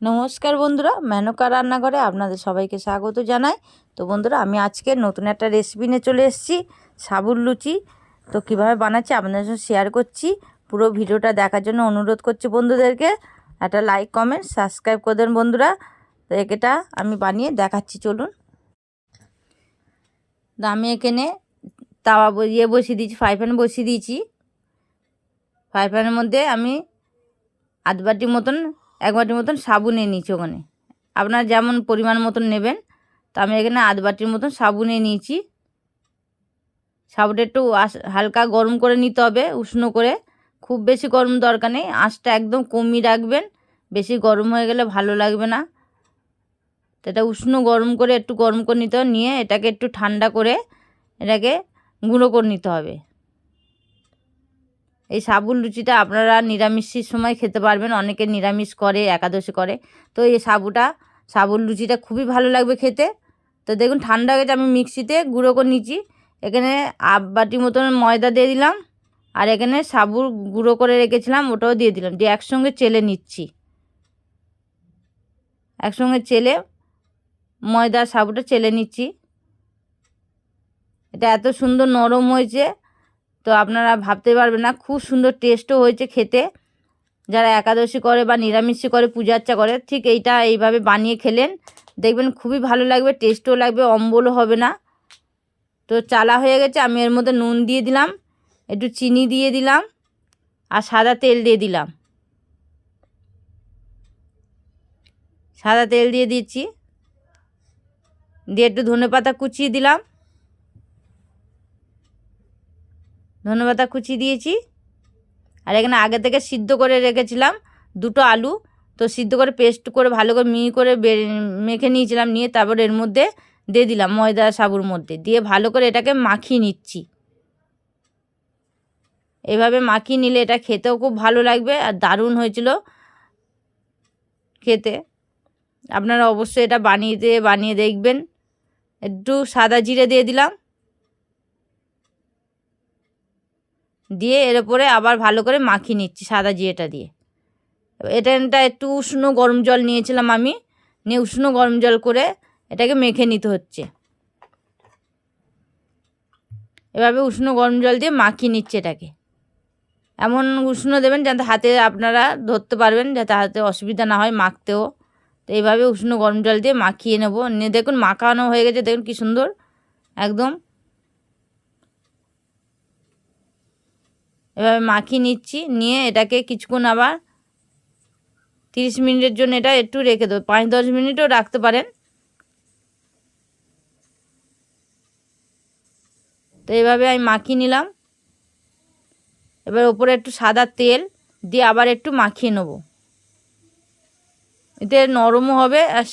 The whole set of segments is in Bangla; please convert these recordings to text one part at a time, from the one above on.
নমস্কার বন্ধুরা, মেনকা রান্নাঘরে আপনাদের সবাইকে স্বাগত জানাই। তো বন্ধুরা, আমি আজকে নতুন একটা রেসিপি নিয়ে চলে এসেছি, সাবুর লুচি। তো কীভাবে বানাচ্ছি আপনাদের সাথে শেয়ার করছি। পুরো ভিডিওটা দেখার জন্য অনুরোধ করছি বন্ধুদেরকে। একটা লাইক কমেন্ট সাবস্ক্রাইব করে দেন বন্ধুরা। তো এটা আমি বানিয়ে দেখাচ্ছি, চলুন। তো আমি এখানে তাওয়া বসিয়ে দিয়েছি, ফ্রাই প্যান বসিয়ে দিয়েছি। ফ্রাই প্যানের মধ্যে আমি আধ বাটির মতন 1 বাটির মতন সাবু নিয়ে নিয়েছি। ওখানে আপনার যেমন পরিমাণ মতন নেবেন। তো আমি এখানে আধ বাটির মতন সাবু নিয়ে নিয়েছি। সাবুটা একটু হালকা গরম করে নিতে হবে, উষ্ণ করে। খুব বেশি গরম দরকার নেই, আঁচটা একদম কমিয়ে রাখবেন। বেশি গরম হয়ে গেলে ভালো লাগবে না। তো এটা উষ্ণ গরম করে একটু গরম করে নিতে হবে। নিয়ে এটাকে একটু ঠান্ডা করে এটাকে গুঁড়ো করে নিতে হবে। এই সাবুর লুচিটা আপনারা নিরামিষের সময় খেতে পারবেন। অনেকে নিরামিষ করে, একাদশী করে। তো এই সাবুর লুচিটা খুবই ভালো লাগবে খেতে। তো দেখুন ঠান্ডা হয়ে গেছে, আমি মিক্সিতে গুঁড়ো করে নিচ্ছি। এখানে আধ বাটি মতন ময়দা দিয়ে দিলাম, আর এখানে সাবুর গুঁড়ো করে রেখেছিলাম ওটাও দিয়ে দিলাম। দিয়ে একসঙ্গে চেলে নিচ্ছি। একসঙ্গে চেলে ময়দা সাবুটা চেলে নিচ্ছি। এটা এত সুন্দর নরম হয়েছে, তো আপনারা ভাবতে পারবেন না। খুব সুন্দর টেস্টও হয়েছে খেতে। যারা একাদশী করে বা নিরামিষী করে, পূজার্চা করে, ঠিক এইভাবে বানিয়ে খেলেন দেখবেন খুবই ভালো লাগবে, টেস্টও লাগবে, অম্বলও হবে না। তো চালা হয়ে গেছে, আমি এর মধ্যে নুন দিয়ে দিলাম, একটু চিনি দিয়ে দিলাম, আর সাদা তেল দিয়ে দিলাম। সাদা তেল দিয়ে দিচ্ছি। দিয়ে একটু ধনেপাতা কুচিয়ে দিলাম, ধনেপাতা কুচিয়ে দিয়েছি। আর এখানে আগে থেকে সিদ্ধ করে রেখেছিলাম 2টো আলু। তো সিদ্ধ করে পেস্ট করে ভালো করে মিহি করে মেখে নিয়েছিলাম। নিয়ে তারপর এর মধ্যে দিয়ে দিলাম ময়দা সাবুর মধ্যে। দিয়ে ভালো করে এটাকে মাখিয়ে নিচ্ছি। এভাবে মাখিয়ে নিলে এটা খেতেও খুব ভালো লাগবে, আর দারুণ হয়েছিল খেতে। আপনারা অবশ্যই এটা বানিয়ে দেখবেন। একটু সাদা জিরে দিয়ে দিলাম, দিয়ে এর উপরে আবার ভালো করে মাখিয়ে নিচ্ছি সাদা জিরেটা দিয়ে। এটা একটু উষ্ণ গরম জল নিয়েছিলাম আমি, নিয়ে উষ্ণ গরম জল করে এটাকে মেখে নিতে হচ্ছে। এভাবে উষ্ণ গরম জল দিয়ে মাখিয়ে নিচ্ছে এটাকে। এমন উষ্ণ দেবেন যাতে হাতে আপনারা ধরতে পারবেন, যাতে হাতে অসুবিধা না হয় মাখতেও। তো এইভাবে উষ্ণ গরম জল দিয়ে মাখিয়ে নেব। নিয়ে দেখুন মাখানো হয়ে গেছে, দেখুন কি সুন্দর একদম। এভাবে মাখিয়ে নিচ্ছি। নিয়ে এটাকে কিছুক্ষণ আবার 30 মিনিটের জন্য এটা একটু রেখে দেবো। 5-10 মিনিটও রাখতে পারেন। তো এইভাবে আমি মাখিয়ে নিলাম। এবার ওপরে একটু সাদা তেল দিয়ে আবার একটু মাখিয়ে নেব। এতে নরমও হবে আর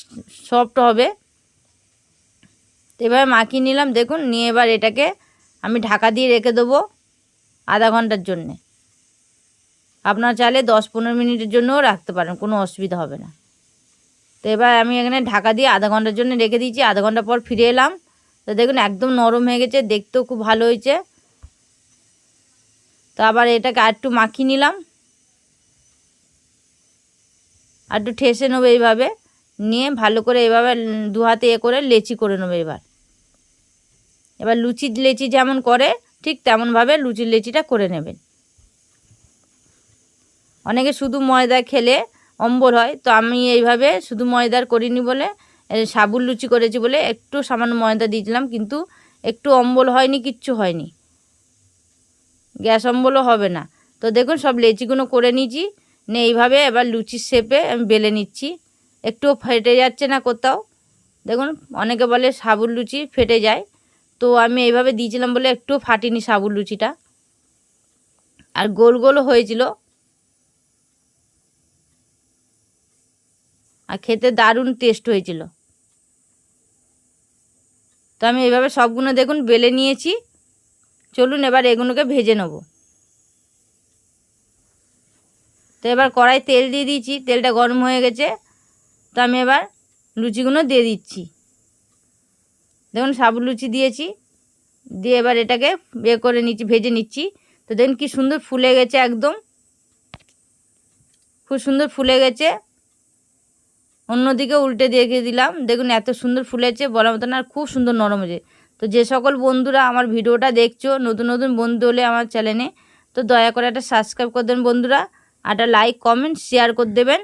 সফট হবে। তো এভাবে মাখিয়ে নিলাম দেখুন। নিয়ে এবার এটাকে আমি ঢাকা দিয়ে রেখে দেবো আধা ঘন্টার জন্যে। আপনারা চাইলে 10-15 মিনিটের জন্যও রাখতে পারেন, কোনো অসুবিধা হবে না। তো এবার আমি এখানে ঢাকা দিয়ে আধা ঘন্টার জন্য রেখে দিয়েছি। আধা ঘন্টা পর ফিরে এলাম। তো দেখুন একদম নরম হয়ে গেছে, দেখতেও খুব ভালো হয়েছে। তো আবার এটাকে আর একটু মাখিয়ে নিলাম, আর একটু ঠেসে নেবো এইভাবে। নিয়ে ভালো করে এইভাবে 2 হাতে করে লেচি করে নেবো। এবার লুচির লেচি যেমন করে ঠিক তেমনভাবে লুচির লেচিটা করে নেবেন। অনেকে শুধু ময়দা খেলে অম্বল হয়, তো আমি এইভাবে শুধু ময়দার করিনি বলে, সাবুর লুচি করেছি বলে একটু সামান্য ময়দা দিয়েছিলাম, কিন্তু একটু অম্বল হয়নি, কিচ্ছু হয়নি, গ্যাস অম্বলও হবে না। তো দেখুন সব লেচিগুলো করে নিয়েছি। নিয়ে এইভাবে এবার লুচির শেপে আমি বেলে নিচ্ছি। একটুও ফেটে যাচ্ছে না কোথাও। দেখুন অনেকে বলে সাবুর লুচি ফেটে যায়, তো আমি এইভাবে দিয়েছিলাম বলে একটুও ফাটেনি সাবুর লুচিটা, আর গোল গোলও হয়েছিল, আর খেতে দারুণ টেস্ট হয়েছিল। তো আমি এইভাবে সবগুলো দেখুন বেলে নিয়েছি। চলুন এবার এগুলোকে ভেজে নেব। তো এবার কড়াই তেল দিয়ে দিয়েছি, তেলটা গরম হয়ে গেছে। তো আমি এবার লুচিগুলো দিয়ে দিচ্ছি। দেখুন সাবুর লুচি দিয়েছি, দিয়ে এবার এটাকে করে নিচ্ছি, ভেজে নিচ্ছি। তো দেখুন কি সুন্দর ফুলে গেছে, একদম খুব সুন্দর ফুলে গেছে। অন্যদিকে উল্টে দিয়ে দিলাম। দেখুন এত সুন্দর ফুলেছে বলার মতো না, আর খুব সুন্দর নরম হয়েছে। তো যে সকল বন্ধুরা আমার ভিডিওটা দেখছো, নতুন নতুন বন্ধু হলে আমার চ্যানেলে, তো দয়া করে একটা সাবস্ক্রাইব করে দেবেন বন্ধুরা, আর একটা লাইক কমেন্ট শেয়ার করে দেবেন,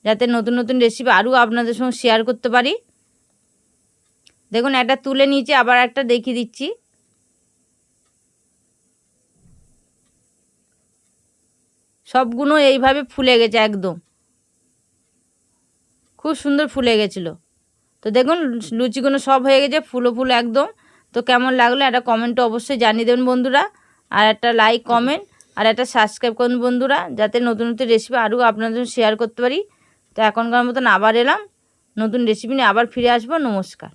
যাতে নতুন নতুন রেসিপি আরও আপনাদের সঙ্গে শেয়ার করতে পারি। দেখুন একটা তুলে নিচে, আবার একটা দেখিয়ে দিচ্ছি। সবগুলো এইভাবে ফুলে গেছে, একদম খুব সুন্দর ফুলে গেছিলো। তো দেখুন লুচিগুলো সব হয়ে গেছে, ফুলো ফুলো একদম। তো কেমন লাগলো একটা কমেন্টে অবশ্যই জানিয়ে দেবেন বন্ধুরা, আর একটা লাইক কমেন্ট আর একটা সাবস্ক্রাইব করুন বন্ধুরা, যাতে নতুন নতুন রেসিপি আরও আপনাদের শেয়ার করতে পারি। তো এখনকার মতন আবার এলাম নতুন রেসিপি নিয়ে, আবার ফিরে আসবো। নমস্কার।